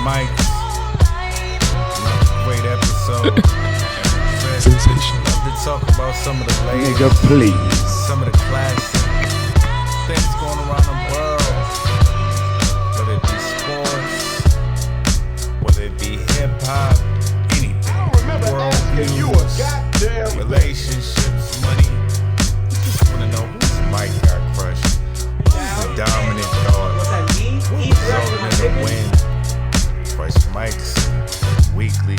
Mics. Great episode. Sensation. Love to talk about some of the latest, Nigga, please. some of the classic things going around the world. Whether it be sports, whether it be hip hop, anything. World views, relationships, money. Just wanna know who's Mike got crushed. Who's the dominant thought? Who's rolling in the wind? Fresh Mics Weekly.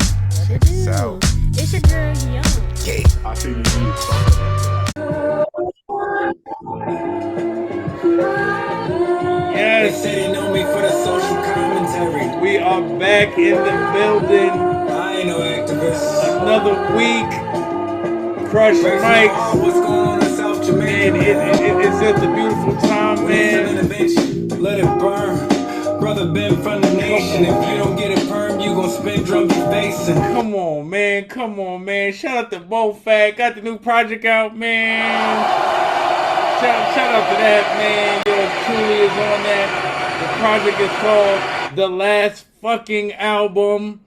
Check us out. It's your girl Young. Yeah. I think you need something. Yes, they know me for the social commentary. We are back in the building. I ain't no activist. Another week. Crush Mics. What's going on in South Jamaica? Man, it's just a beautiful time, man. Let it burn. Brother been from the nation. If you don't get it perm, you gon' spin drum your facing. Come on, man. Come on, man. Shout out to Bo Fat. Got the new project out, man. Shout out to that, man. Yours truly is on that. The project is called The Last Fucking Album.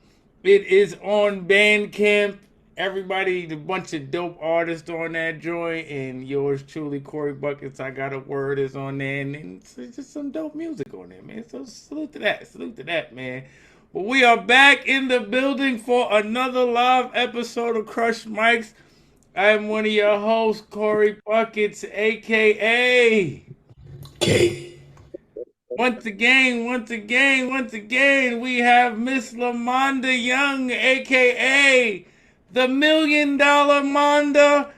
It is on Bandcamp. Everybody, a bunch of dope artists on that joint, and yours truly, Korey Buckets, I Got a Word, is on there, and it's just some dope music on there, man. So salute to that, man. But we are back in the building for another live episode of Crush Mics. I am one of your hosts, Korey Buckets, aka K. Once again, we have Miss Lamonda Young, aka the $1 Million Monda,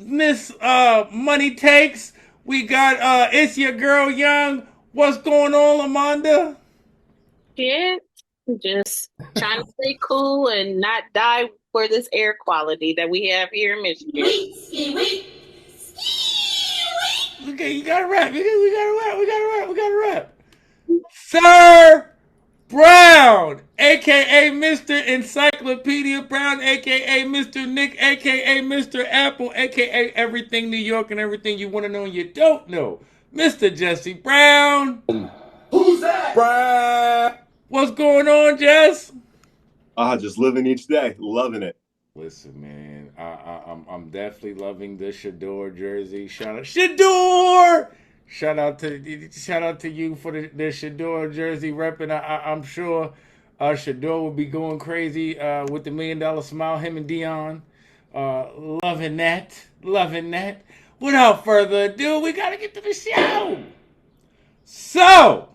Miss Money Takes. We got it's your girl Young. What's going on, Lamonda? Yeah, just trying to stay cool and not die for this air quality that we have here in Michigan. Okay, you gotta rap. We gotta rap. Sir Brown, aka Mr. Encyclopedia Brown, aka Mr. Nick, aka Mr. Apple, aka everything New York and everything you want to know and you don't know. Mr. Jesse Brown. Who's that? Brown. What's going on, Jess? Just living each day, loving it. Listen, man, I'm definitely loving the Shador jersey. Shout out Shador! Shout out to you for the Shador jersey repping. I'm sure Shador will be going crazy with the $1 Million Smile. Him and Dion, loving that. Without further ado, we gotta get to the show. So,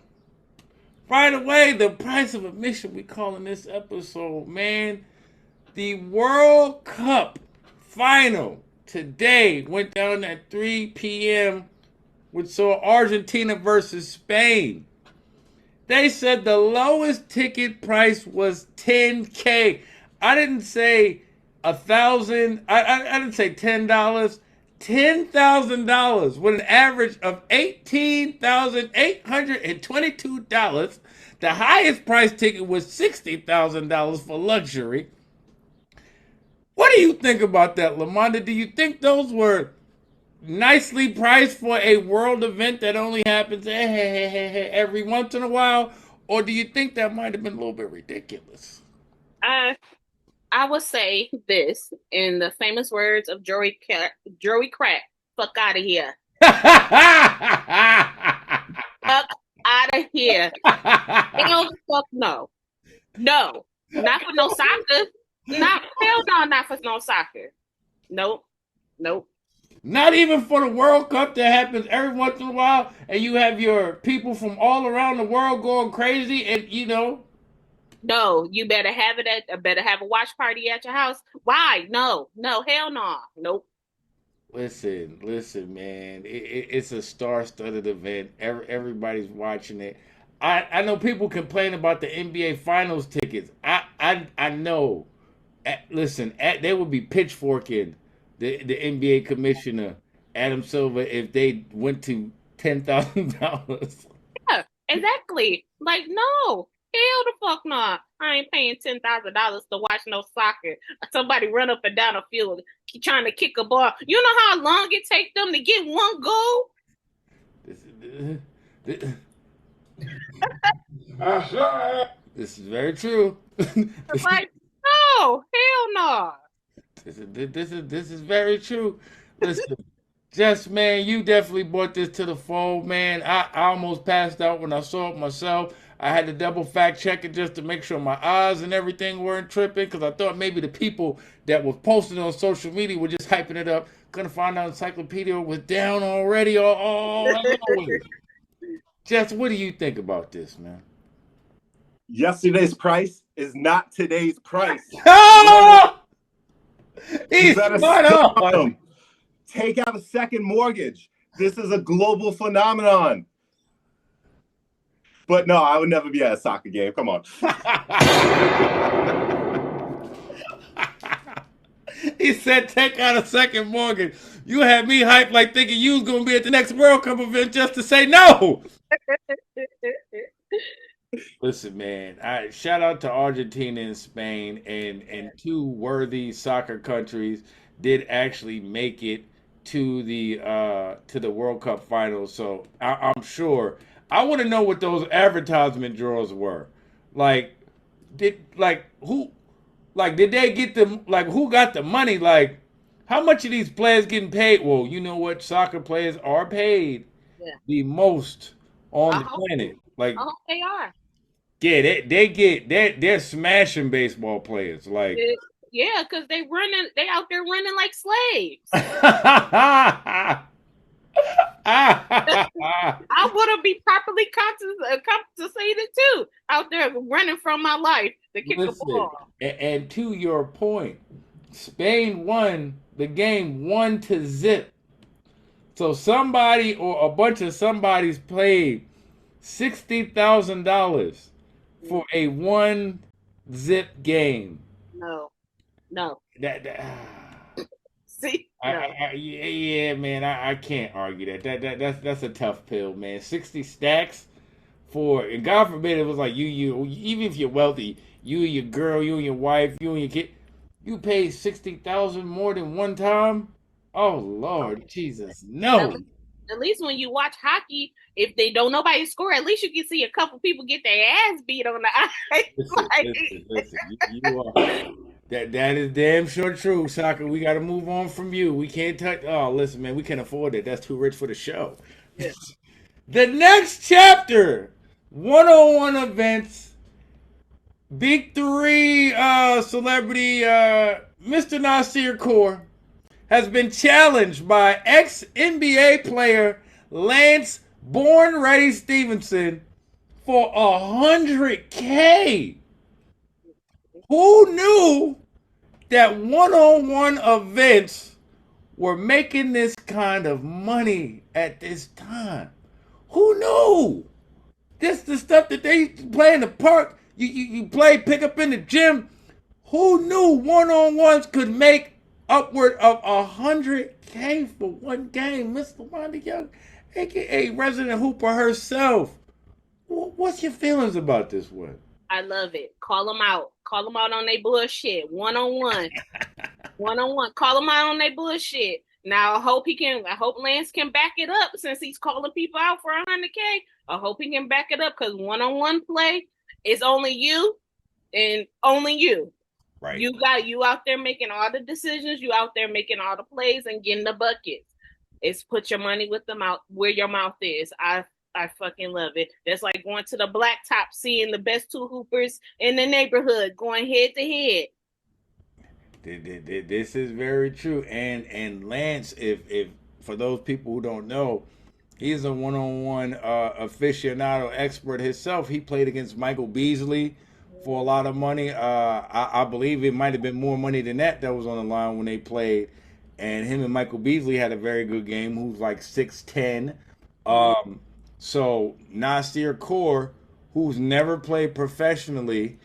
right away, the price of admission we calling this episode, man. The World Cup final today went down at 3 p.m. which saw Argentina versus Spain. They said the lowest ticket price was $10K. I didn't say $1,000. I didn't say $10. $10,000 with an average of $18,822. The highest price ticket was $60,000 for luxury. What do you think about that, Lamonda? Do you think those were nicely priced for a world event that only happens every once in a while? Or do you think that might have been a little bit ridiculous? I would say this in the famous words of Joey Crack, fuck out of here. Fuck out of here. Hell the fuck no. No. Not for no soccer. Hell no, not for no soccer. Nope. Not even for the World Cup that happens every once in a while, and you have your people from all around the world going crazy, and you know. No, you better have a watch party at your house. Why? No, hell no. Nope. Listen, man. It's a star-studded event. Everybody's watching it. I know people complain about the NBA Finals tickets. I know. Listen, they would be pitchforking the NBA commissioner, Adam Silver, if they went to $10,000. Yeah, exactly. Like, no. Hell the fuck no. I ain't paying $10,000 to watch no soccer. Somebody run up and down a field trying to kick a ball. You know how long it takes them to get one goal? This is very true. It's like, no, hell no. This is very true. Listen, Jess, man, you definitely brought this to the fold, man. I almost passed out when I saw it myself. I had to double fact check it just to make sure my eyes and everything weren't tripping because I thought maybe the people that was posting on social media were just hyping it up. Couldn't find out Encyclopedia was down already. As always. Jess, what do you think about this, man? Yesterday's price is not today's price. Oh! He's You better spot stop on. him. Take out a second mortgage. This is a global phenomenon. But no, I would never be at a soccer game. Come on. He said, take out a second mortgage. You had me hyped like thinking you was going to be at the next World Cup event just to say no. Listen, man, shout out to Argentina and Spain and two worthy soccer countries did actually make it to the World Cup finals. So I'm sure I want to know what those advertisement draws were. Did they get them? Like, who got the money? Like, how much of these players getting paid? Well, you know what? Soccer players are paid the most on the planet. Like, I hope they are. Yeah, they're smashing baseball players. Like, yeah, because they out there running like slaves. I would have be properly compensated too, out there running from my life to kick the ball. And to your point, Spain won the game 1-0. So somebody or a bunch of somebody's paid $60,000 for a 1-0 game. No. See, yeah, man, I can't argue that. That's a tough pill, man. 60 stacks for, and God forbid it was like you even if you're wealthy, you and your girl, you and your wife, you and your kid, you pay 60,000 more than one time. Oh Lord, Jesus, no. At least when you watch hockey, if they don't nobody score, at least you can see a couple people get their ass beat on the ice. Listen, you are. That is damn sure true, Soccer. We got to move on from you. We can't touch. Oh, listen, man, we can't afford it. That's too rich for the show. Yeah. The next chapter, one-on-one events, Big Three celebrity, Mr. Nasir Core, has been challenged by ex-NBA player Lance Born Ready Stephenson for $100K. Who knew that one-on-one events were making this kind of money at this time? Who knew? This the stuff that they used to play in the park. You play pickup in the gym. Who knew one-on-ones could make upward of $100K for one game? Miss Lamonda Young, aka Resident Hooper herself. What's your feelings about this one? I love it. Call them out. Call them out on their bullshit. One-on-one. One-on-one. Call them out on their bullshit. Now, I hope Lance can back it up since he's calling people out for $100K. I hope he can back it up because one-on-one play is only you and only you. Right. You out there making all the decisions. You out there making all the plays and getting the buckets. It's put your money where your mouth is. I fucking love it. That's like going to the blacktop, seeing the best two hoopers in the neighborhood, going head to head. This is very true. And Lance, if for those people who don't know, he's a one-on-one aficionado expert himself. He played against Michael Beasley for a lot of money. I believe it might have been more money than that was on the line when they played. And him and Michael Beasley had a very good game, who's like 6'10". So Nasir Core, who's never played professionally,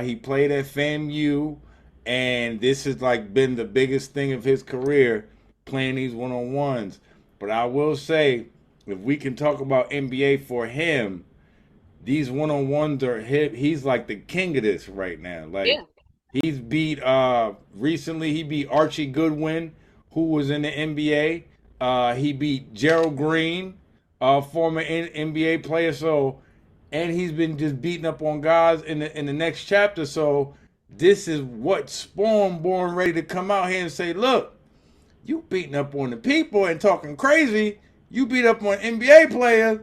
he played at FAMU, and this has like been the biggest thing of his career, playing these one-on-ones. But I will say, if we can talk about NBA for him, these one-on-ones are him. He's like the king of this right now. Like he's beat recently. He beat Archie Goodwin, who was in the NBA. He beat Gerald Green, former NBA player. So and he's been just beating up on guys in the next chapter. So this is what spawned Born ready to come out here and say, look, you beating up on the people and talking crazy. You beat up on NBA players.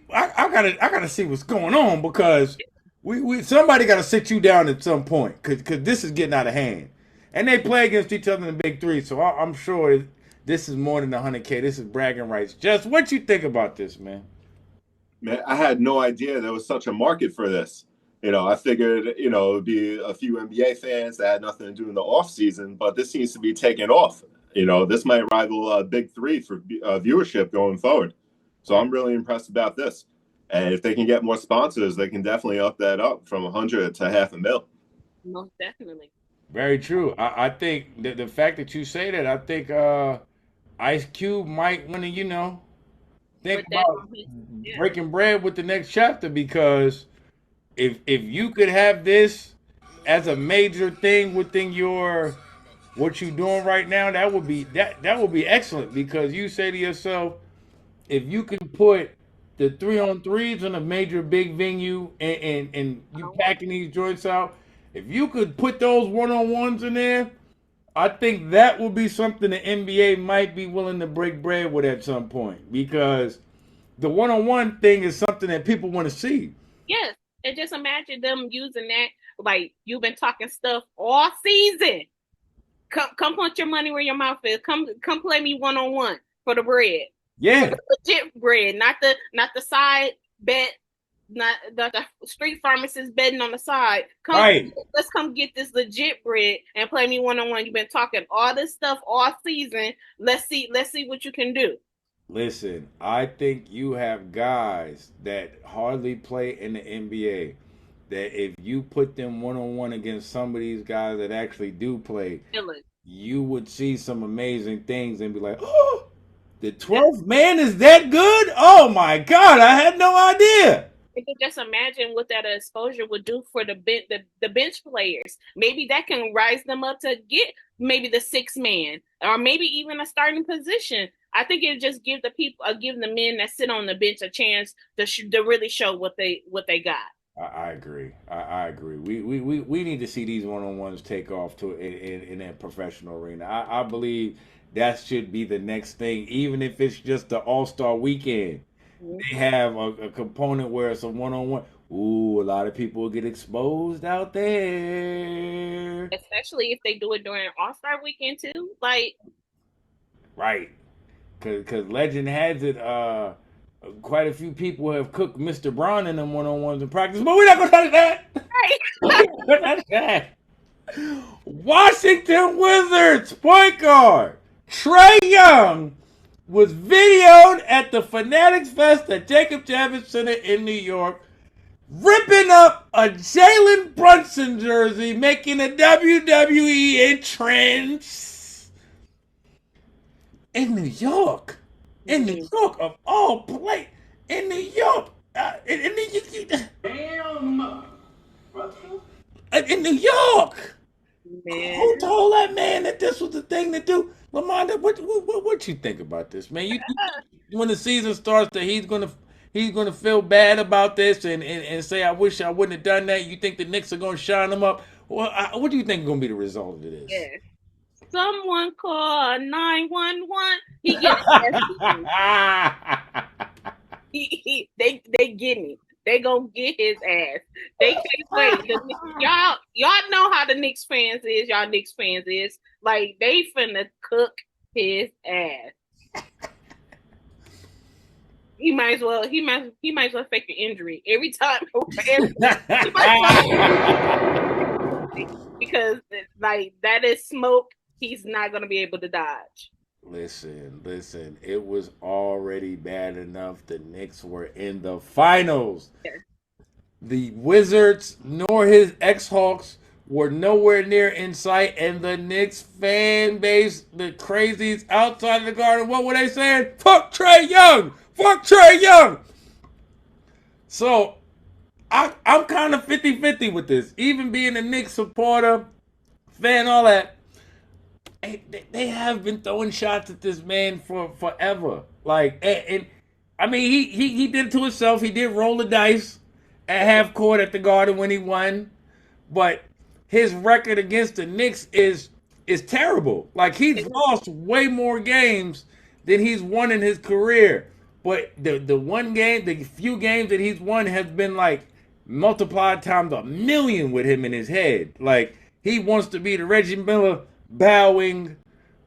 I gotta see what's going on because we somebody gotta sit you down at some point because this is getting out of hand. And they play against each other in the Big Three, so I'm sure this is more than 100K. This is bragging rights. Just what you think about this, man? Man, I had no idea there was such a market for this. I figured, it would be a few NBA fans that had nothing to do in the off season, but this seems to be taking off. This might rival Big Three for viewership going forward. So I'm really impressed about this. And if they can get more sponsors, they can definitely up that up from 100 to $500,000. Most definitely. Very true. I think the fact that you say that, I think Ice Cube might want to, think about breaking bread with the next chapter because if you could have this as a major thing within what you're doing right now, that would be excellent because you say to yourself, if you can put the 3-on-3s in a major big venue and you packing these joints out, if you could put those 1-on-1s in there, I think that would be something the NBA might be willing to break bread with at some point because the 1-on-1 thing is something that people want to see. Yes, and just imagine them using that. Like you've been talking stuff all season. Come put your money where your mouth is. Come play me 1-on-1 for the bread. Yeah, for the legit bread, not the side bet, not the street pharmacist betting on the side. Let's come get this legit bread and play me 1-on-1. You've been talking all this stuff all season. Let's see what you can do. Listen, I think you have guys that hardly play in the NBA that if you put them 1-on-1 against some of these guys that actually do play, you would see some amazing things and be like, oh, the 12th man is that good? Oh my God, I had no idea. You can just imagine what that exposure would do for the bench players. Maybe that can rise them up to get maybe the 6th man or maybe even a starting position. I think it just give the men that sit on the bench a chance to really show what they got. I agree. I agree. We need to see these 1-on-1s take off in that professional arena. I believe that should be the next thing, even if it's just the All-Star weekend. Mm-hmm. They have a component where it's a 1-on-1. Ooh, a lot of people will get exposed out there. Especially if they do it during All-Star weekend too. Like, right. Because legend has it, quite a few people have cooked Mr. Brown in them 1-on-1s in practice, but we're not going to touch that. Right. Washington Wizards point guard Trae Young was videoed at the Fanatics Fest at Jacob Javits Center in New York, ripping up a Jalen Brunson jersey, making a WWE entrance. In New York. In New York, of all places. In New York. In New York. Man. Who told that man that this was the thing to do? Lamonda, what you think about this, man? You when the season starts, that he's gonna feel bad about this and say, I wish I wouldn't have done that. You think the Knicks are gonna shine him up? Well, what do you think is gonna be the result of this? Yeah. Someone call 911. He gets they get me. They gonna get his ass. They can't wait. Y'all know how the Knicks fans is. Y'all Knicks fans is like they finna cook his ass. He might as well fake an injury every time. Because like that is smoke. He's not going to be able to dodge. Listen. It was already bad enough the Knicks were in the finals. Yeah. The Wizards nor his ex-Hawks were nowhere near in sight, and the Knicks fan base, the crazies outside of the garden, what were they saying? Fuck Trey Young! Fuck Trey Young! So, I'm kind of 50-50 with this. Even being a Knicks supporter, fan, all that, they have been throwing shots at this man for forever. Like, and I mean, he did it to himself. He did roll the dice at half court at the Garden when he won, but his record against the Knicks is terrible. Like he's lost way more games than he's won in his career. But the few games that he's won has been like multiplied times a million with him in his head. Like he wants to be the Reggie Miller bowing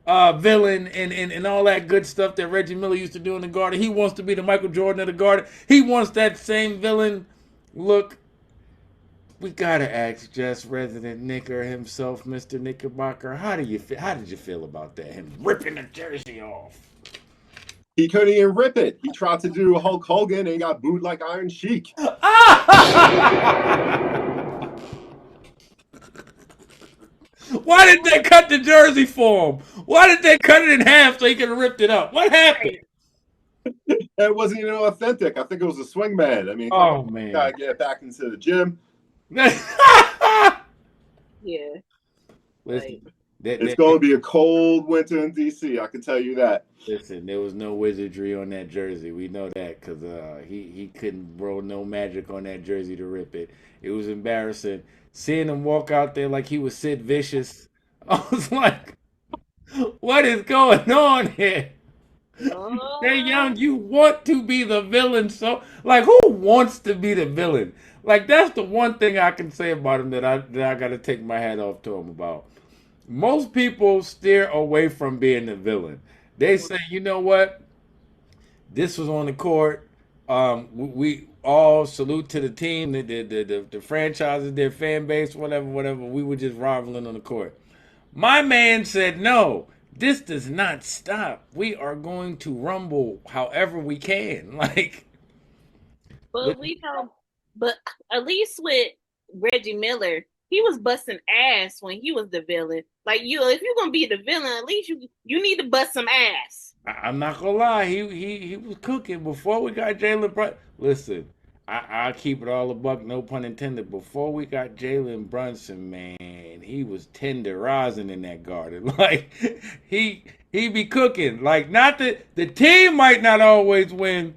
villain and all that good stuff that Reggie Miller used to do in the Garden. He wants to be the Michael Jordan of the Garden. He wants that same villain look. We gotta ask just resident Knicker himself, Mr. Knickerbocker. How did you feel about that? Him ripping the jersey off. He couldn't even rip it. He tried to do Hulk Hogan and he got booed like Iron Sheik. Why did they cut the jersey for him? Why did they cut it in half so he could have ripped it up? What happened? It wasn't even authentic. I think it was a swingman. I mean, man, gotta get back into the gym. Yeah. Listen, it's going to be a cold winter in DC. I can tell you that. Listen, there was no wizardry on that jersey. We know that because he couldn't roll no magic on that jersey to rip it. It was embarrassing. Seeing him walk out there like he was Sid Vicious, I was like, what is going on here? Trey Young, you want to be the villain. So, like, who wants to be the villain? Like, that's the one thing I can say about him that I got to take my hat off to him about. Most people steer away from being the villain. They say, you know what? This was on the court. We all salute to the team, the franchises, their fan base, whatever. We were just rivaling on the court. My man said, no, this does not stop. We are going to rumble however we can. Like, but we know, but at least with Reggie Miller, he was busting ass when he was the villain. Like if you're gonna be the villain, at least you need to bust some ass. I'm not gonna lie, he was cooking before we got Jalen Brunson. Listen, I'll keep it all a buck, no pun intended. Before we got Jalen Brunson, man, he was tenderizing in that Garden. Like he be cooking. Like not that the team might not always win,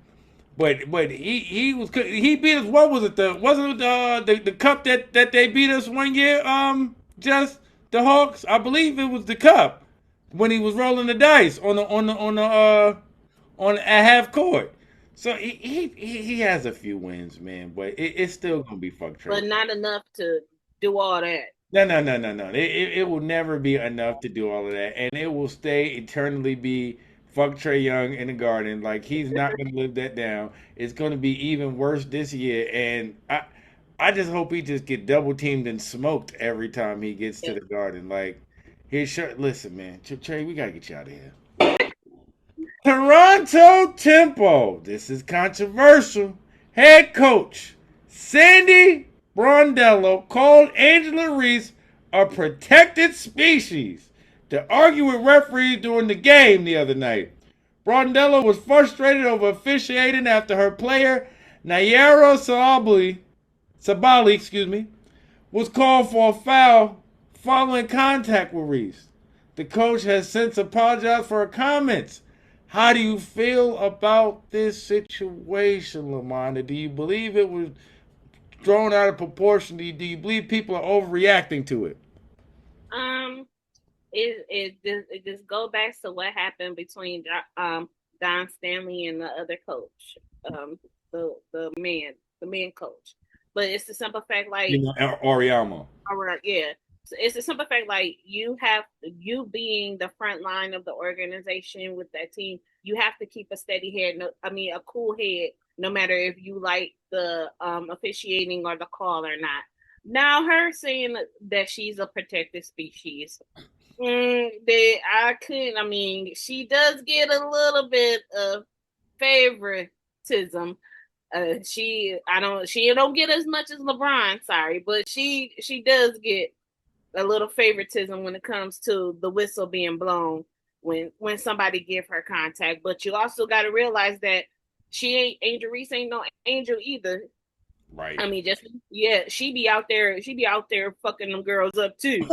but he was he beat us. What was it? The cup that they beat us one year? Just the Hawks. I believe it was the cup when he was rolling the dice at half court. So he has a few wins, man, but it's still gonna be fuck Trey. But not enough to do all that. No. It will never be enough to do all of that, and it will stay eternally be fuck Trey Young in the Garden. Like he's not gonna live that down. It's gonna be even worse this year, and I just hope he just get double teamed and smoked every time he gets to the Garden. Like his shirt. Listen, man, Trey, we gotta get you out of here. Toronto Tempo. This is controversial. Head coach Sandy Brondello called Angel Reese a protected species to argue with referees during the game the other night. Brondello was frustrated over officiating after her player Nayara Sabali, was called for a foul following contact with Reese. The coach has since apologized for her comments. How do you feel about this situation, Lamonda? Do you believe it was thrown out of proportion? Do you believe people are overreacting to it? It just go back to what happened between Don Stanley and the other coach, the man coach. But it's the simple fact, like Oriama. All right, yeah. It's a simple fact, like you being the front line of the organization with that team, you have to keep a steady head. A cool head, no matter if you like the officiating or the call or not. Now, her saying that she's a protected species, she does get a little bit of favoritism. She don't get as much as LeBron, sorry, but she does get a little favoritism when it comes to the whistle being blown when somebody give her contact. But you also got to realize that Angel Reese ain't no angel either. Right. I mean, she be out there fucking them girls up too. So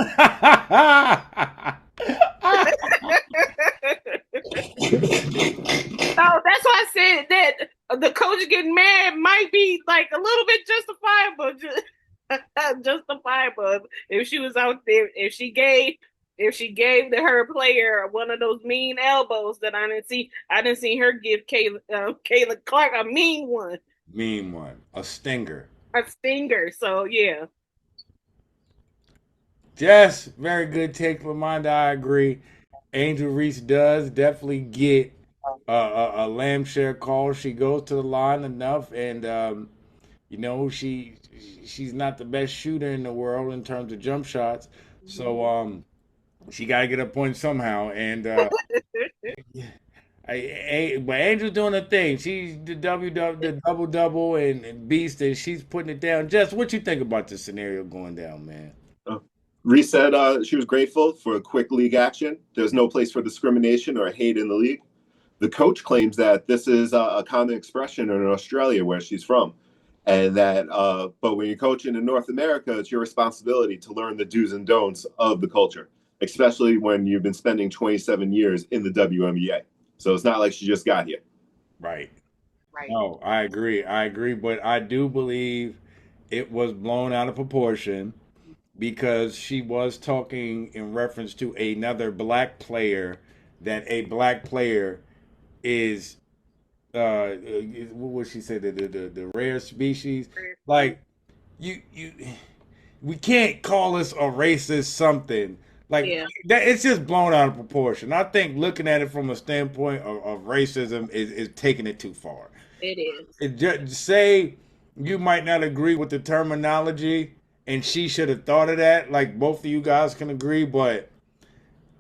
that's why I said that the coach getting mad might be like a little bit justifiable if she was out there, if she gave her player one of those mean elbows that I didn't see her give Kayla Clark a mean one. A stinger. So yeah. Yes, very good take, Lamonda. I agree. Angel Reese does definitely get a lamb share call. She goes to the line enough, and she's not the best shooter in the world in terms of jump shots. So she got to get a point somehow. And but Angel's doing her thing. She's the double double and beast, and she's putting it down. Jess, what you think about this scenario going down, man? Reese said she was grateful for quick league action. There's no place for discrimination or hate in the league. The coach claims that this is a common expression in Australia, where she's from, and that but when you're coaching in North America, it's your responsibility to learn the do's and don'ts of the culture, especially when you've been spending 27 years in the WNBA. So it's not like she just got here. Right. No, I agree, but I do believe it was blown out of proportion, because she was talking in reference to another black player, that a black player is what would she say, the rare species? Like you we can't call this a racist something. Like that, it's just blown out of proportion. I think looking at it from a standpoint of racism is taking it too far. It is. Say you might not agree with the terminology, and she should have thought of that. Like both of you guys can agree, but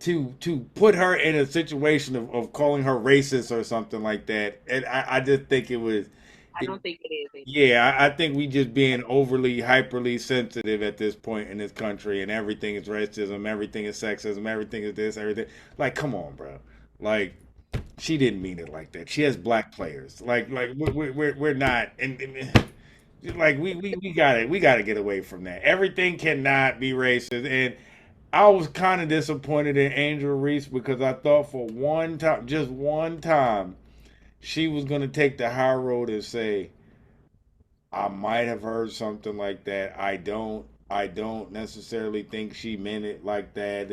to put her in a situation of calling her racist or something like that, and I just think it was. I don't think it is. Yeah, I think we just being overly, hyperly sensitive at this point in this country, and everything is racism, everything is sexism, everything is this, everything. Like, come on, bro. Like, she didn't mean it like that. She has black players. Like we're not, and like we gotta get away from that. Everything cannot be racist. And I was kind of disappointed in Angel Reese, because I thought for one time, just one time, she was gonna take the high road and say, I might have heard something like that. I don't necessarily think she meant it like that.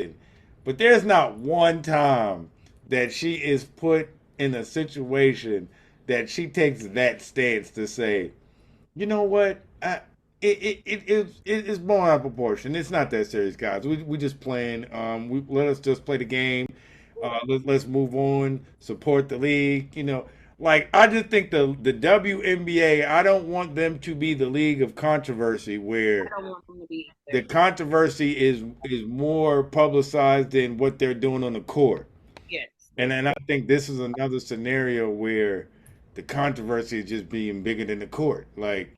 But there's not one time that she is put in a situation that she takes that stance to say, you know what, it's blown out of proportion. It's not that serious, guys. We just playing. Let us just play the game. Let's move on. Support the league. Like, I just think the WNBA, I don't want them to be the league of controversy, where I don't want them to be the controversy is more publicized than what they're doing on the court. Yes. And I think this is another scenario where the controversy is just being bigger than the court. Like,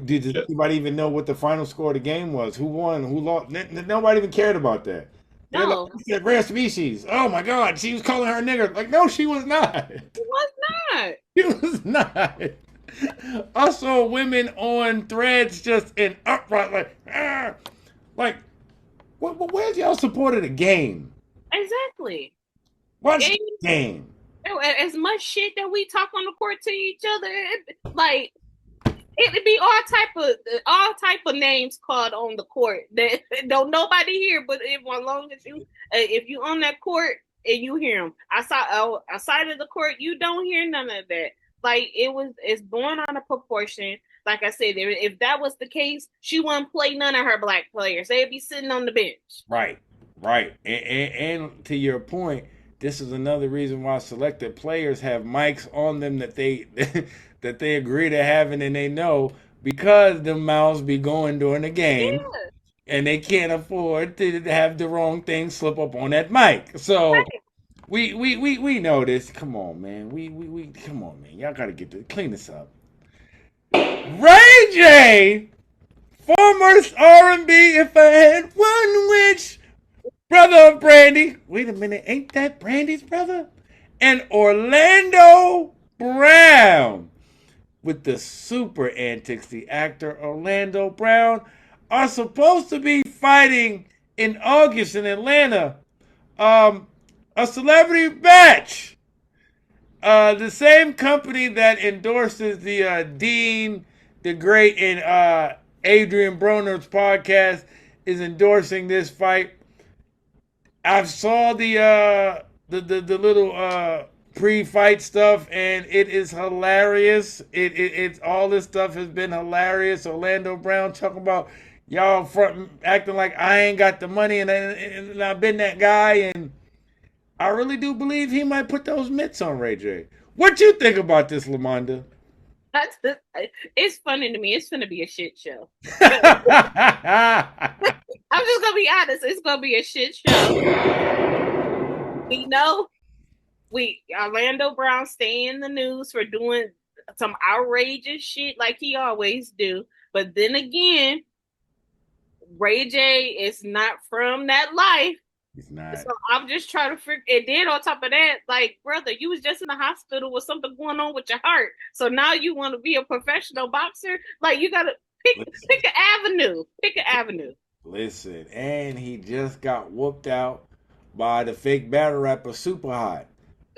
did anybody even know what the final score of the game was? Who won? Who lost? Nobody even cared about that. No. Like, rare species. Oh my God, she was calling her a nigger. Like, no, she was not. It was not. She was not. I saw women on threads just in upright, like, where's y'all support of the game? Exactly. Watch the game. As much shit that we talk on the court to each other, it'd be all type of names called on the court that don't nobody hear. But as long as if you on that court and you hear them, outside of the court, you don't hear none of that. Like, it's born out of proportion. Like I said, if that was the case, she wouldn't play none of her black players. They'd be sitting on the bench. Right. And to your point, this is another reason why selected players have mics on them that they that they agree to having, and they know, because the mouths be going during the game, and they can't afford to have the wrong thing slip up on that mic. So we know this. Come on, man. We come on, man. Y'all gotta clean this up. Ray J, former R&B, if I had one wish, brother of Brandy. Wait a minute, ain't that Brandy's brother? And Orlando Brown, with the super antics. The actor Orlando Brown are supposed to be fighting in August in Atlanta, a celebrity match. The same company that endorses the Dean, the Great, and Adrian Broner's podcast is endorsing this fight. I saw the little pre-fight stuff, and it is hilarious. It's all this stuff has been hilarious. Orlando Brown talking about y'all front acting like I ain't got the money, and I've been that guy, and I really do believe he might put those mitts on Ray J. What you think about this, Lamonda? It's funny to me. It's gonna be a shit show. Yeah, I'm just gonna be honest. It's gonna be a shit show. We know Orlando Brown stay in the news for doing some outrageous shit like he always do. But then again, Ray J is not from that life. he's not. So I'm just trying to figure. And then on top of that, like, brother, you was just in the hospital with something going on with your heart. So now you want to be a professional boxer? Like, you gotta pick an avenue. Pick an avenue. Listen, and he just got whooped out by the fake battle rapper Super Hot.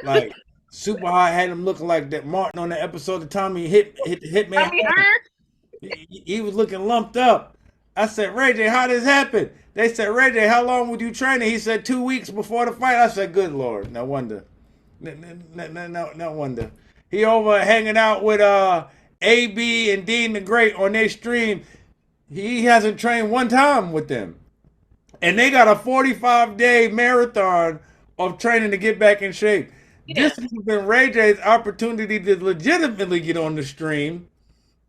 Like Super Hot had him looking like that Martin on the episode of Tommy hit the Hitman. I mean, her. He was looking lumped up. I said, Ray J, how this happened? They said, Ray J, how long would you train? He said 2 weeks before the fight. I said, good Lord, no wonder. No wonder. He over hanging out with AB and Dean the Great on their stream. He hasn't trained one time with them. And they got a 45-day marathon of training to get back in shape. Yeah. This has been Ray J's opportunity to legitimately get on the stream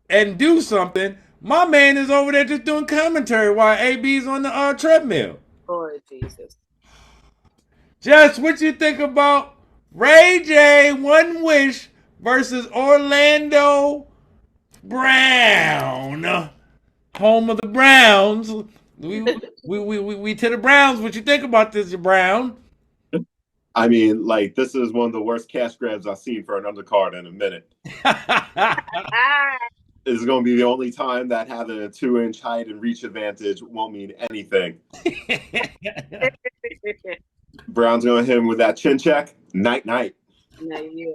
and do something. My man is over there just doing commentary while AB's on the treadmill. Lord Jesus. Jess, what you think about Ray J, One Wish versus Orlando Brown? Home of the Browns. We to the Browns. What you think about this, Brown? I mean, like, this is one of the worst cash grabs I've seen for an undercard in a minute. This is going to be the only time that having a 2-inch height and reach advantage won't mean anything. Brown's going to hit him with that chin check. Night. Yeah.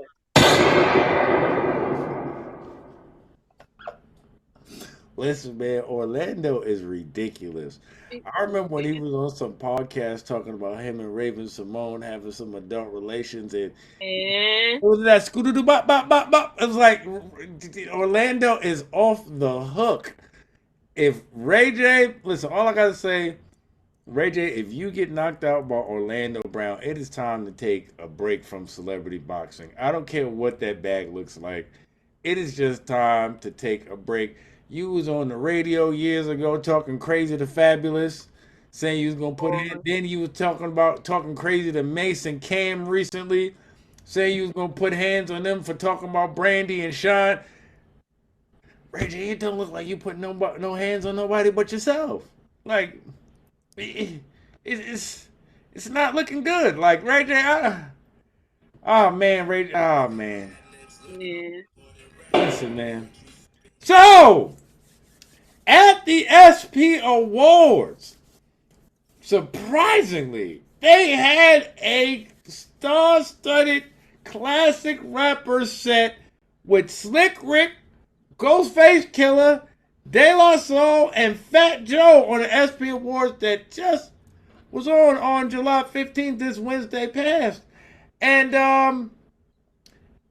Listen, man, Orlando is ridiculous. I remember when he was on some podcast talking about him and Raven Simone having some adult relations, and it was that scooter bop bop bop bop. It was like Orlando is off the hook. If Ray J, listen, all I gotta say, Ray J, if you get knocked out by Orlando Brown, it is time to take a break from celebrity boxing. I don't care what that bag looks like. It is just time to take a break. You was on the radio years ago talking crazy to Fabulous, saying you was gonna put it in. Then you was talking crazy to Mason Cam recently, saying you was gonna put hands on them for talking about Brandy and Sean. Ray J, it don't look like you put no hands on nobody but yourself. Like it's not looking good. Like Ray J, oh man, Yeah. Listen, man. So, at the SP Awards, surprisingly, they had a star-studded classic rapper set with Slick Rick, Ghostface Killer, De La Soul, and Fat Joe on the SP Awards that just was on July 15th, this Wednesday past. And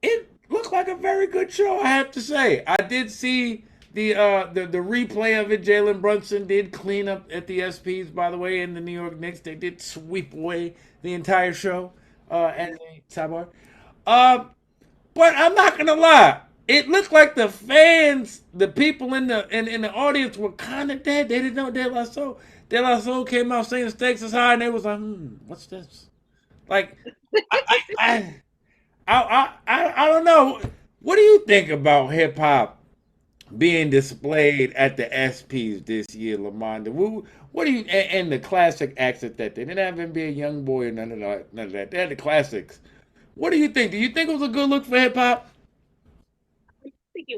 it looked like a very good show, I have to say. I did see the replay of it. Jalen Brunson did clean up at the SPs, by the way, in the New York Knicks. They did sweep away the entire show at the sidebar. But I'm not gonna lie. It looked like the fans, the people in the audience were kind of dead. They didn't know De La Soul. De La Soul came out saying stakes is high, and they was like, what's this? Like, I don't know. What do you think about hip hop being displayed at the SPs this year, Lamonda? What do you and the classic acts at that? They didn't have NBA YoungBoy or none of that. They had the classics. What do you think? Do you think it was a good look for hip hop? I think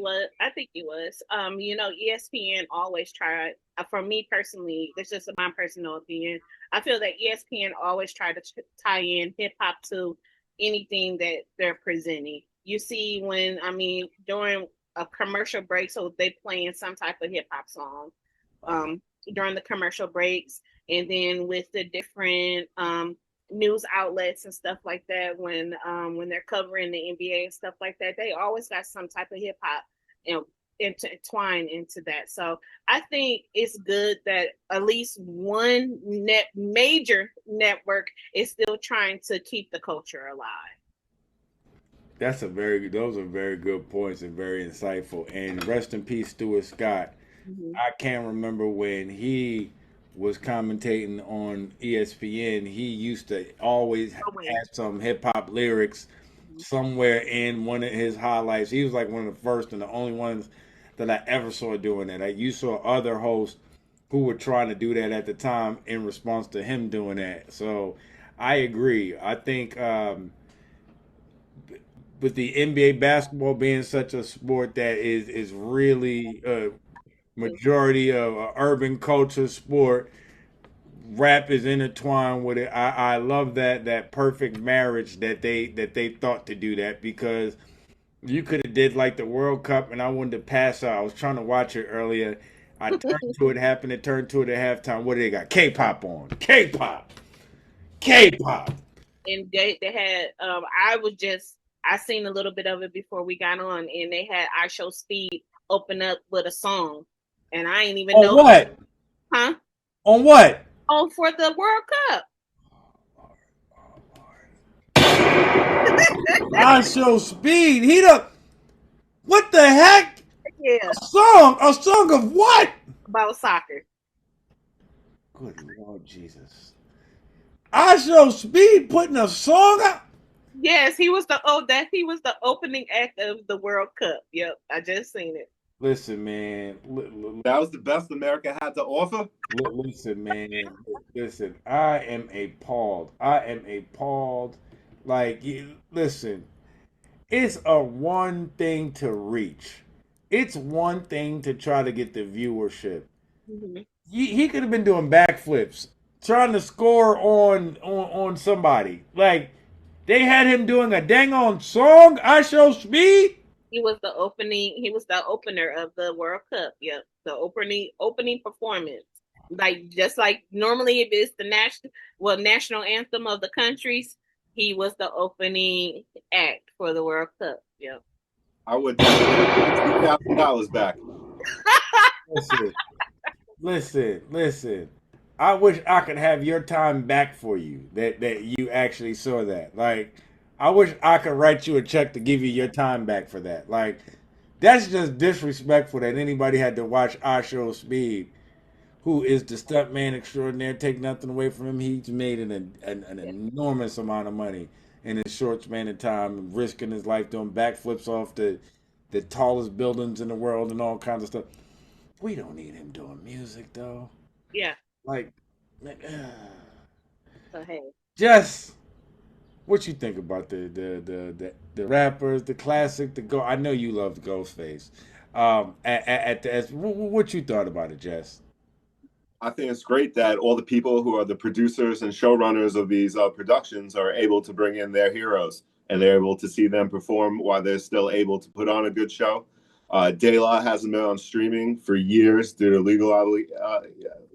it was. ESPN always tried. For me personally, this is my personal opinion. I feel that ESPN always tried to tie in hip hop to anything that they're presenting. You see when, during a commercial break, so they playing some type of hip hop song during the commercial breaks, and then with the different news outlets and stuff like that, when they're covering the NBA and stuff like that, they always got some type of hip hop, intertwined into that. So I think it's good that at least one major network is still trying to keep the culture alive. Those are very good points and very insightful. And rest in peace, Stuart Scott. Mm-hmm. I can't remember when he was commentating on ESPN. He used to always have some hip hop lyrics somewhere in one of his highlights. He was like one of the first and the only ones that I ever saw doing that. Like, you saw other hosts who were trying to do that at the time in response to him doing that. So I agree. I think with the NBA basketball being such a sport that is really a majority of urban culture sport, rap is intertwined with it. I love that perfect marriage that they thought to do that, because you could have did like the World Cup and I wanted to pass out. I was trying to watch it earlier. I turned to it, happened to turn to it at halftime. What do they got? K-pop on. K-pop. And they had I seen a little bit of it before we got on, and they had I Show Speed open up with a song, and I ain't even know what? Huh? On what? Oh, for the World Cup. I Show Speed. What the heck? Yeah. A song of what? About soccer. Good Lord Jesus. I Show Speed putting a song out. Yes, he was the opening act of the World Cup. Yep, I just seen it. Listen, man. That was the best America had to offer. Listen, man. Listen, I am appalled. Like, listen, it's a one thing to reach. It's one thing to try to get the viewership. Mm-hmm. He could have been doing backflips, trying to score on somebody. Like, they had him doing a dang on song, I Show Speed. He was the opener of the World Cup. Yep, the opening performance. Like, just like normally if it's the national anthem of the countries, he was the opening act for the World Cup. Yep. I would $2,000 back. Listen. I wish I could have your time back for you. That you actually saw that. Like, I wish I could write you a check to give you your time back for that. Like, that's just disrespectful that anybody had to watch I Show Speed, who is the stuntman extraordinaire. Take nothing away from him. He's made an enormous amount of money in a short span of time, risking his life doing backflips off the tallest buildings in the world and all kinds of stuff. We don't need him doing music, though. Yeah. Like so hey. Jess, what you think about the rappers, the classic, the go? I know you loved Ghostface. What you thought about it, Jess? I think it's great that all the people who are the producers and showrunners of these productions are able to bring in their heroes, and they're able to see them perform while they're still able to put on a good show. De La hasn't been on streaming for years due to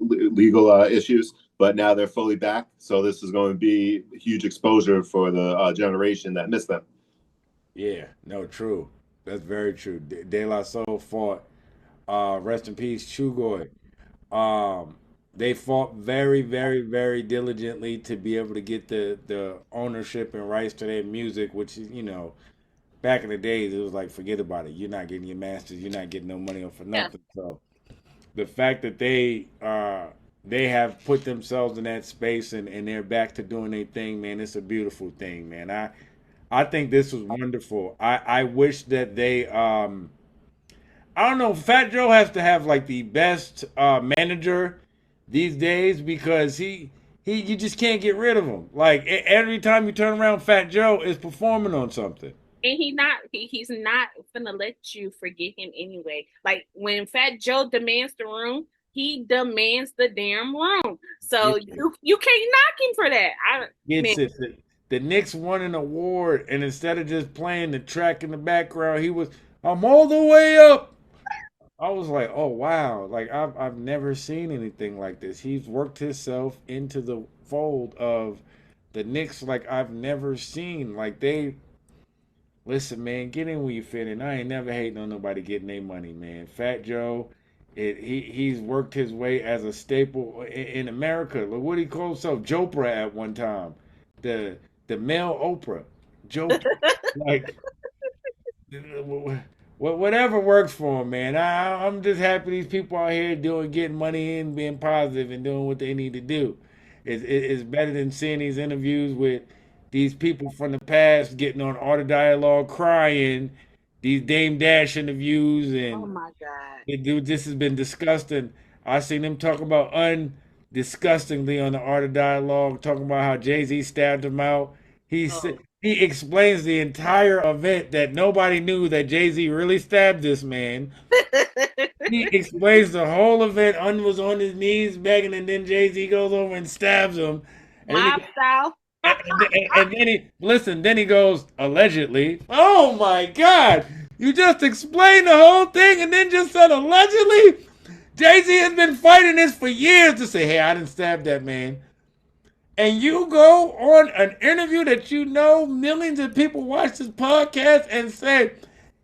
legal issues, but now they're fully back. So this is going to be huge exposure for the generation that missed them. Yeah, no, true. That's very true. De La Soul fought. Rest in peace, Chugoy. They fought very, very, very diligently to be able to get the ownership and rights to their music, which is, back in the days, it was like, forget about it. You're not getting your masters. You're not getting no money for nothing. Yeah. So the fact that they have put themselves in that space and they're back to doing their thing, man, it's a beautiful thing, man. I think this was wonderful. I wish that they, I don't know, Fat Joe has to have like the best manager these days, because you just can't get rid of him. Like, every time you turn around, Fat Joe is performing on something. And he's not gonna let you forget him anyway. Like, when Fat Joe demands the room, he demands the damn room. So you can't knock him for that. the Knicks won an award, and instead of just playing the track in the background, he was, I'm all the way up. I was like, oh wow, like I've never seen anything like this. He's worked himself into the fold of the Knicks like I've never seen. Like they listen, man, get in where you fit in. I ain't never hating on nobody getting their money, man. Fat Joe, he's worked his way as a staple in America. Look what he called himself, Jopra at one time, the the male Oprah, Jopra. Like whatever works for him, man. I'm just happy these people out here getting money in, being positive, and doing what they need to do. It's better than seeing these interviews with these people from the past getting on Art of Dialogue crying, these Dame Dash interviews, Oh and my God. dude, this has been disgusting. I seen them talk about undisgustingly on the Art of Dialogue, talking about how Jay-Z stabbed him out. Oh. He explains the entire event that nobody knew that Jay-Z really stabbed this man. He explains the whole event. Un was on his knees begging, and then Jay-Z goes over and stabs him. And then Mob he, style. and then he listen. Then he goes allegedly. Oh my God! You just explained the whole thing, and then just said allegedly. Jay Z has been fighting this for years to say, "Hey, I didn't stab that man." And you go on an interview that you know millions of people watch this podcast and say,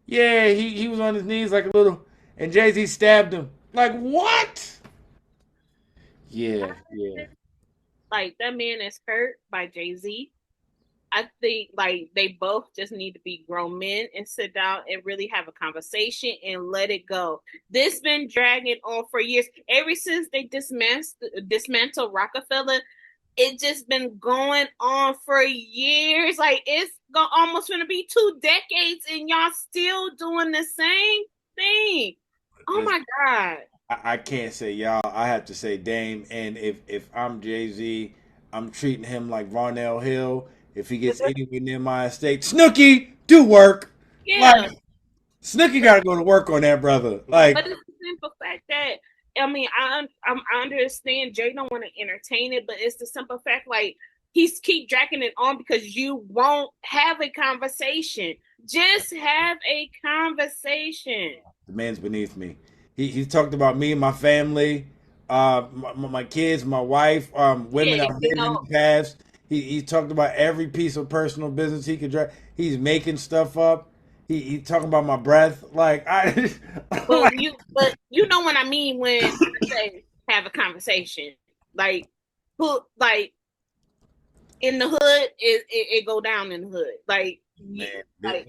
"Yeah, he was on his knees like a little," and Jay Z stabbed him. Like what? Yeah, yeah. Like that man is hurt by Jay-Z. I think like they both just need to be grown men and sit down and really have a conversation and let it go. This been dragging on for years. Ever since they dismantled Rockefeller, it just been going on for years. Like it's almost gonna be 2 decades and y'all still doing the same thing. Oh my God. I can't say y'all. I have to say Dame. And if I'm Jay Z, I'm treating him like Varnell Hill. If he gets anywhere near my estate, Snooki, do work. Yeah. Like Snooki got to go to work on that, brother. Like But it's the simple fact that I mean, I understand Jay don't want to entertain it, but it's the simple fact like he's keep dragging it on because you won't have a conversation. Just have a conversation. the man's beneath me. He's talked about me and my family, my kids, my wife, women Yeah, I've dated in the past. He's talked about every piece of personal business he could drive. He's making stuff up. He's talking about my breath. Like I, but you know what I mean when I say have a conversation. Like who like in the hood, it go down in the hood. Like man, like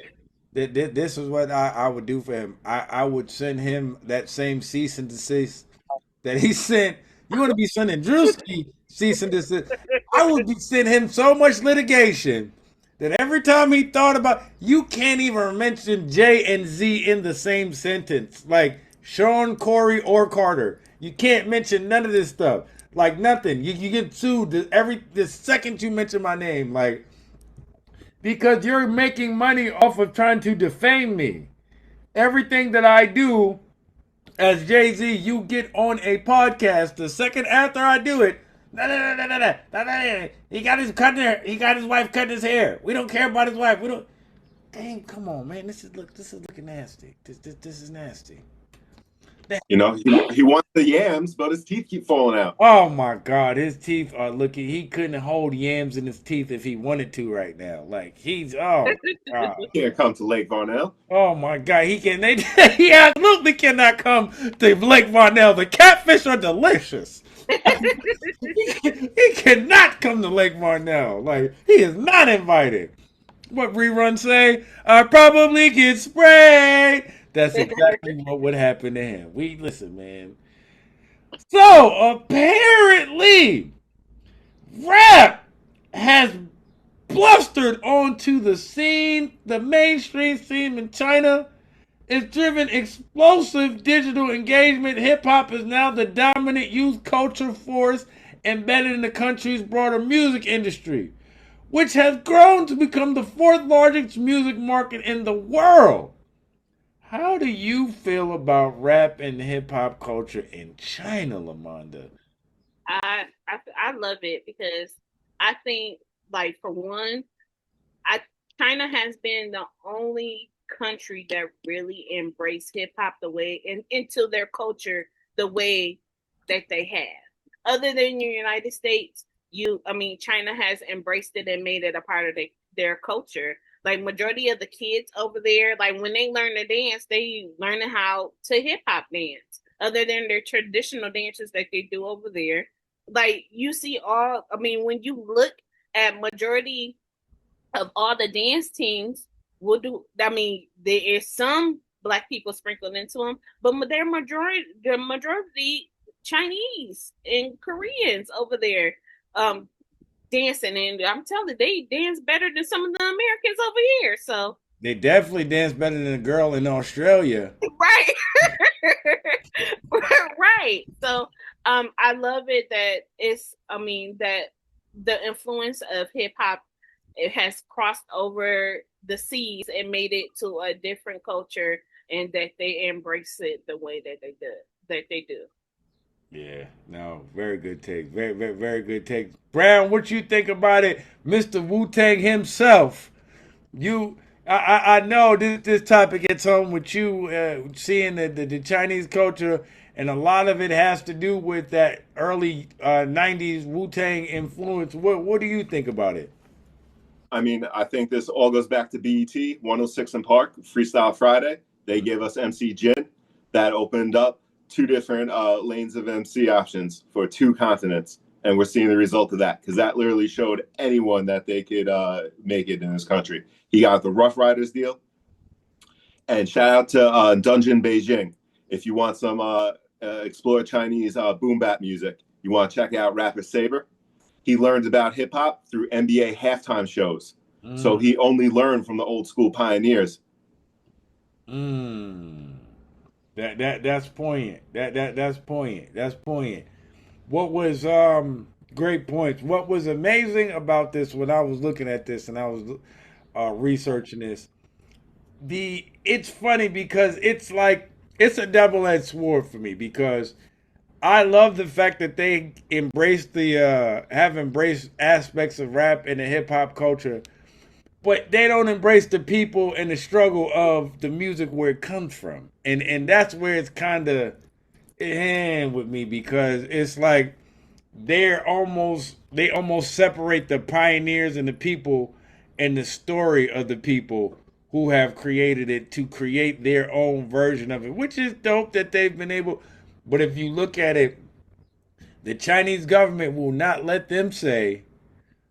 this is what I would do for him. I would send him that same cease and desist that he sent. You want to be sending Drewski cease and desist? I would be sending him so much litigation that every time he thought about, you can't even mention J and Z in the same sentence. Like Sean, Corey, or Carter. You can't mention none of this stuff. Like nothing. You get sued the second you mention my name. Like because you're making money off of trying to defame me. Everything that I do as Jay-Z, you get on a podcast the second after I do it. He got his wife cutting his hair. We don't care about his wife. We don't. Dang, come on, man. This is looking nasty. This is nasty. You know, he wants the yams, but his teeth keep falling out. Oh my God, his teeth are looking. He couldn't hold yams in his teeth if he wanted to right now. Like he's oh God. He can't come to Lake Varnell. Oh my God, he can. He absolutely cannot come to Lake Varnell. The catfish are delicious. He cannot come to Lake Varnell. Like he is not invited. What rerun say? I probably get sprayed. That's exactly what would happen to him. We listen, man. So apparently, rap has blustered onto the scene, the mainstream scene in China. It's driven explosive digital engagement. Hip hop is now the dominant youth culture force embedded in the country's broader music industry, which has grown to become the fourth largest music market in the world. How do you feel about rap and hip hop culture in China, Lamonda? I love it because I think like for one, China has been the only country that really embraced hip hop the way and into their culture the way that they have. Other than the United States, China has embraced it and made it a part of their culture. Like majority of the kids over there, like when they learn to dance, they learn how to hip hop dance. Other than their traditional dances that they do over there, like you see when you look at majority of all the dance teams will do. There is some black people sprinkled into them, but the majority Chinese and Koreans over there dancing, and I'm telling you, they dance better than some of the Americans over here. So They definitely dance better than a girl in Australia. right, right. So I love it that that the influence of hip hop it has crossed over the seas and made it to a different culture, and that they embrace it the way that they do. Yeah, no, very good take. Very, very, very good take. Brown, what you think about it? Mr. Wu-Tang himself. I know this topic hits home with you, seeing the Chinese culture, and a lot of it has to do with that early 90s Wu-Tang influence. What do you think about it? I mean, I think this all goes back to BET, 106 in Park, Freestyle Friday. They gave us MC Jin. That opened up two different lanes of MC options for two continents. And we're seeing the result of that because that literally showed anyone that they could make it in this country. He got the Rough Riders deal. And shout out to Dungeon Beijing. If you want some explore Chinese boom bap music, you want to check out Rapper Saber. He learned about hip hop through NBA halftime shows. So he only learned from the old school pioneers. That's poignant. That's poignant. That's poignant. What was great points. What was amazing about this when I was looking at this and I was researching this, it's funny because it's like it's a double-edged sword for me because I love the fact that they have embraced aspects of rap and the hip hop culture, but they don't embrace the people and the struggle of the music where it comes from, and that's where it's kind of with me because it's like they almost separate the pioneers and the people and the story of the people who have created it to create their own version of it, which is dope that they've been able. But if you look at it, the Chinese government will not let them say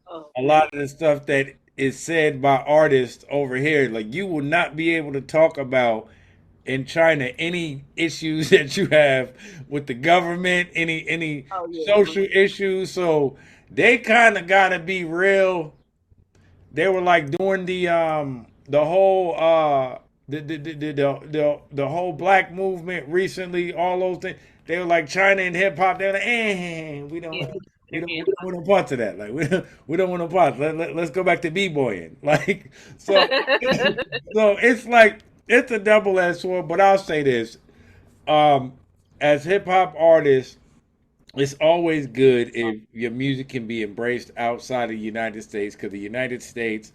a lot of the stuff that is said by artists over here. Like you will not be able to talk about in China any issues that you have with the government, any social issues. So they kind of got to be real. They were like doing the whole the whole black movement recently, all those things. They were like China and hip hop. They're like, we don't. Yeah. We don't want no parts of that. Like we don't want no parts. Let's go back to b-boying. Like so it's like it's a double-edged sword. But I'll say this: as hip hop artists, it's always good if your music can be embraced outside of the United States because the United States,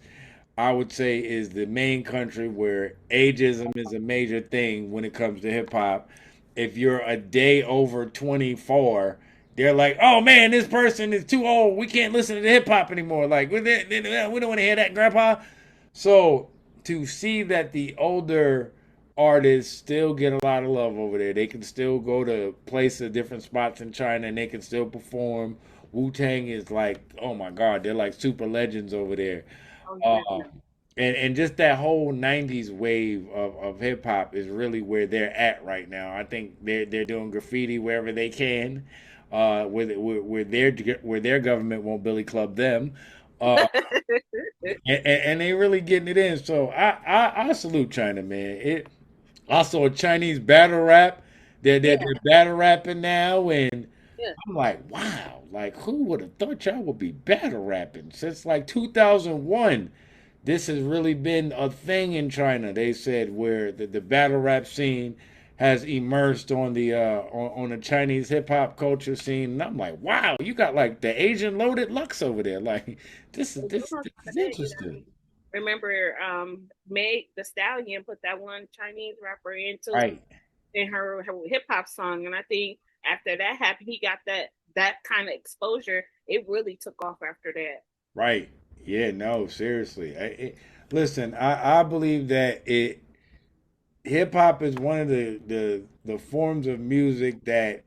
I would say, is the main country where ageism is a major thing when it comes to hip hop. If you're a day over 24, they're like, "Oh man, this person is too old. We can't listen to the hip hop anymore. Like we don't want to hear that, Grandpa." So to see that the older artists still get a lot of love over there, they can still go to places, different spots in China, and they can still perform. Wu-Tang is like, oh my God, they're like super legends over there. And just that whole '90s wave of hip hop is really where they're at right now. I think they're doing graffiti wherever they can, where their government won't billy club them, and they really getting it in. So I salute China, man. Also a Chinese battle rap. They're battle rapping now, and I'm like, wow, like who would have thought y'all would be battle rapping since like 2001? This has really been a thing in China. They said where the battle rap scene has immersed on the on the Chinese hip hop culture scene, and I'm like, wow, you got like the Asian Loaded Lux over there. Like this is interesting. Remember, Meg the Stallion put that one Chinese rapper into Right, in her hip hop song, and I think after that happened, he got that kind of exposure. It really took off after that. right. Yeah, no, seriously. Listen, I believe that it hip hop is one of the forms of music that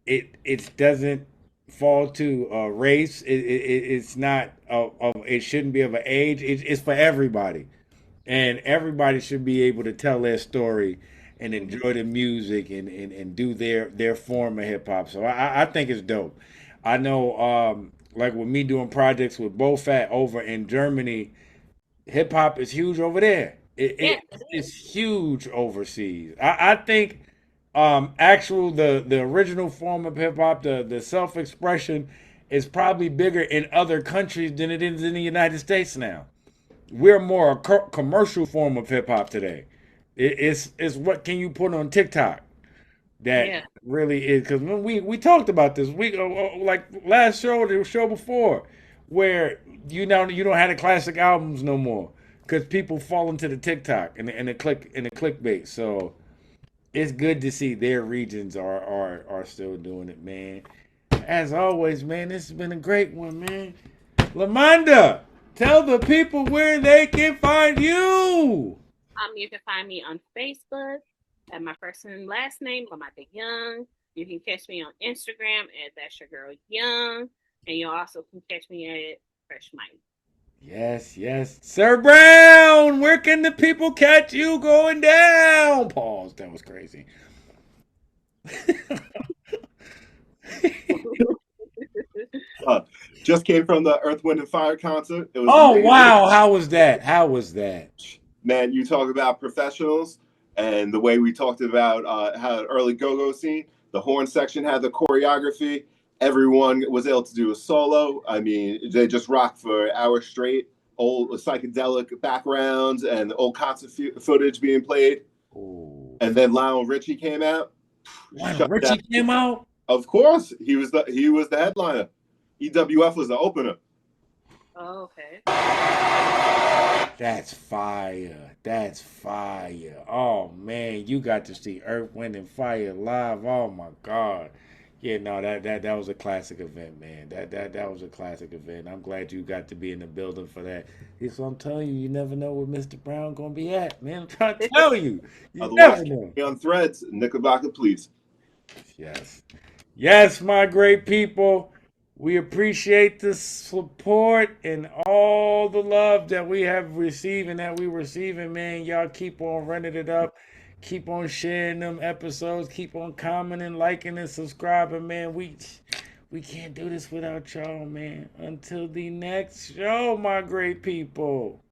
it doesn't fall to race. It's not it shouldn't be of an age. It's for everybody, and everybody should be able to tell their story and enjoy the music and do their form of hip hop. So I think it's dope. I know, like with me doing projects with BoFat over in Germany, hip hop is huge over there. Yeah, It's huge overseas. I think actual the original form of hip hop, the self expression, is probably bigger in other countries than it is in the United States now. We're more a commercial form of hip hop today. It's what can you put on TikTok that yeah, really is, because when we talked about this week, like last show, the show before, where you don't have the classic albums no more because people fall into the TikTok and the clickbait. So it's good to see their regions are still doing it, man. As always, man, this has been a great one, man. Lamonda, tell the people where they can find you. You can find me on Facebook at my first and last name, Lamonda Young. You can catch me on Instagram at That's Your Girl Young, and you also can catch me at Fresh Mike. Yes, yes. Sir Brown, where can the people catch you going down? Pause. That was crazy. Just came from the Earth, Wind, and Fire concert. It was Oh, amazing. wow. How was that? How was that? Man, you talk about professionals and the way we talked about how the early go-go scene, the horn section had the choreography. Everyone was able to do a solo. I mean, they just rocked for hours straight. Old psychedelic backgrounds and old concert footage being played. Ooh. And then Lionel Richie came out. Lionel Richie came out? Of course, he was the headliner. EWF was the opener. Oh, okay. That's fire. That's fire. Oh man, you got to see Earth, Wind, and Fire live. Oh my God. Yeah, no, that was a classic event, man. That was a classic event. I'm glad you got to be in the building for that. So I'm telling you, you never know where Mr. Brown gonna be at, man. I'm trying to tell you. You Otherwise, never know. on Threads, Knickerbocker, please. Yes. Yes, my great people. We appreciate the support and all the love that we have received and that we're receiving, man. Y'all keep on running it up. Keep on sharing them episodes. Keep on commenting, liking, and subscribing, man. We can't do this without y'all, man. Until the next show, my great people.